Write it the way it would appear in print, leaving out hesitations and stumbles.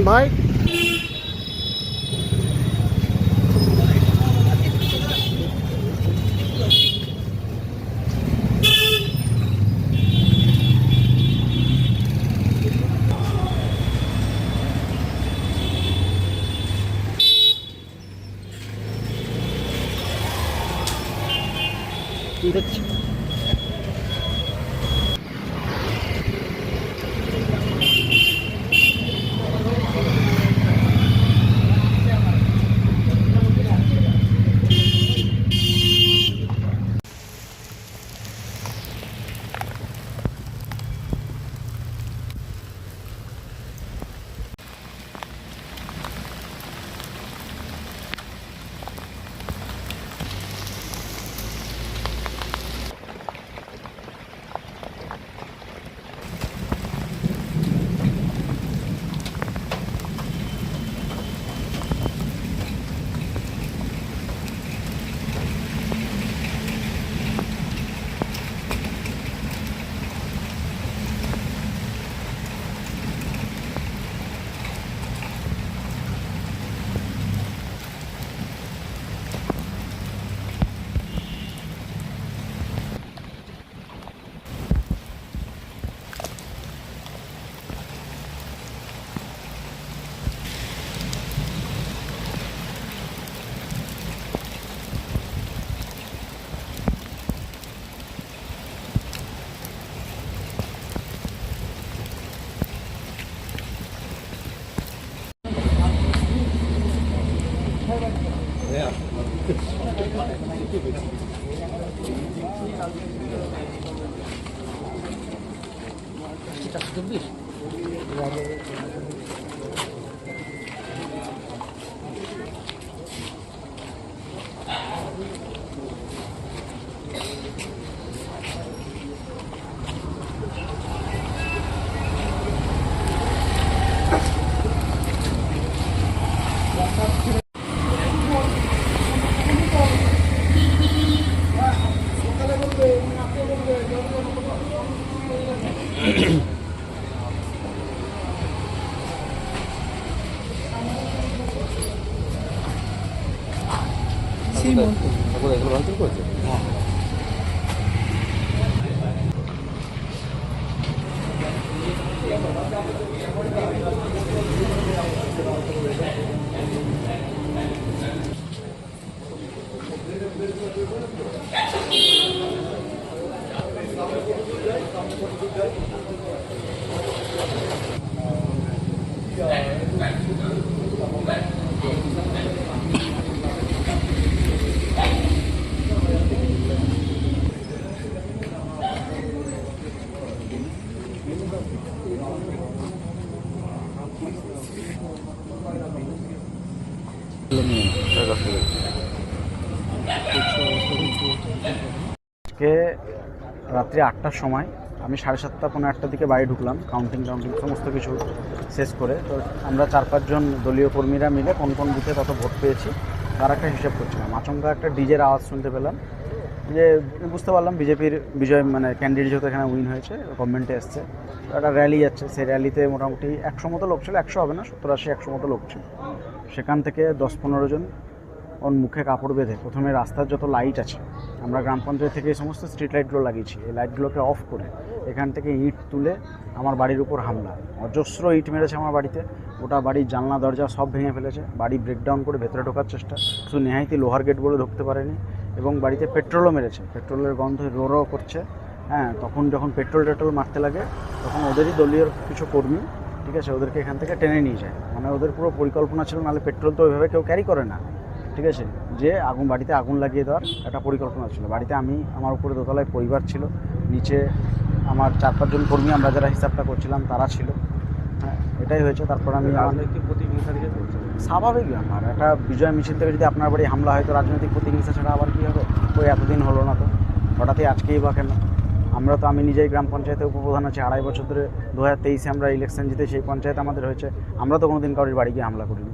ভাই। কি দেখছি আজকে রাত্রি 8টার সময় আমি 7:30 পৌনে 8টার দিকে বাড়ি ঢুকলাম, কাউন্টিং সমস্ত কিছু শেষ করে। তো আমরা 4-5 জন দলীয় কর্মীরা মিলে কোন কোন বুথে কত ভোট পেয়েছি তার একটা হিসেব করছিলাম। আচমকা একটা ডিজের আওয়াজ শুনতে পেলাম, যে বুঝতে পারলাম বিজেপির বিজয়, মানে ক্যান্ডিডেট যেহেতু এখানে উইন হয়েছে, গভর্নমেন্টে এসছে। একটা র্যালি যাচ্ছে, সেই র্যালিতে মোটামুটি 100 মতো লোক ছিল, 100 হবে না, 70-80-100 মতো লোক ছিল। সেখান থেকে 10-15 জন ওর মুখে কাপড় বেঁধে প্রথমে রাস্তার যত লাইট আছে, আমরা গ্রাম পঞ্চায়েত থেকে এই সমস্ত স্ট্রিট লাইটগুলো লাগিয়েছি, এই লাইটগুলোকে অফ করে এখান থেকে ইট তুলে আমার বাড়ির উপর হামলা, অজস্র ইট মেরেছে আমার বাড়িতে, ওটা বাড়ির জানলা দরজা সব ভেঙে ফেলেছে, বাড়ি ব্রেকডাউন করে ভেতরে ঢোকার চেষ্টা, শুধু নেহাইতি লোহার গেট বলে ঢুকতে পারেনি, এবং বাড়িতে পেট্রোলও মেরেছে, পেট্রোলের গন্ধ রো করছে। হ্যাঁ, তখন যখন পেট্রোল মারতে লাগে তখন ওদেরই দলীয় কিছু কর্মী, ঠিক আছে, ওদেরকে এখান থেকে টেনে নিয়ে যায়। মানে ওদের পুরো পরিকল্পনা ছিল, নাহলে পেট্রোল তো ওইভাবে কেউ ক্যারি করে না, ঠিক আছে, যে বাড়িতে আগুন লাগিয়ে দেওয়ার একটা পরিকল্পনা ছিল। বাড়িতে আমি, আমার উপরে দোতলায় পরিবার ছিল, নিচে আমার 4-5 জন কর্মী, আমরা যারা হিসাবটা করছিলাম তারা ছিল। হ্যাঁ, এটাই হয়েছে। তারপর আমি রাজনৈতিক প্রতিহিংসা দিকে স্বাভাবিক ব্যাপার, একটা বিজয় মিছিল থেকে যদি আপনার বাড়ি হামলা হয় তো রাজনৈতিক প্রতিহিংসা ছাড়া আবার কী হবে? ওই এতদিন হলো না তো, হঠাৎই আজকেই বা কেন? আমরা তো, আমি নিজেই গ্রাম পঞ্চায়েতে উপপ্রধান আছি, 2.5 বছর ধরে। 2023-এ আমরা ইলেকশন জিতে সেই পঞ্চায়েত আমাদের হয়েছে, আমরা তো কোনোদিন কারোর বাড়ি গিয়ে হামলা করিনি।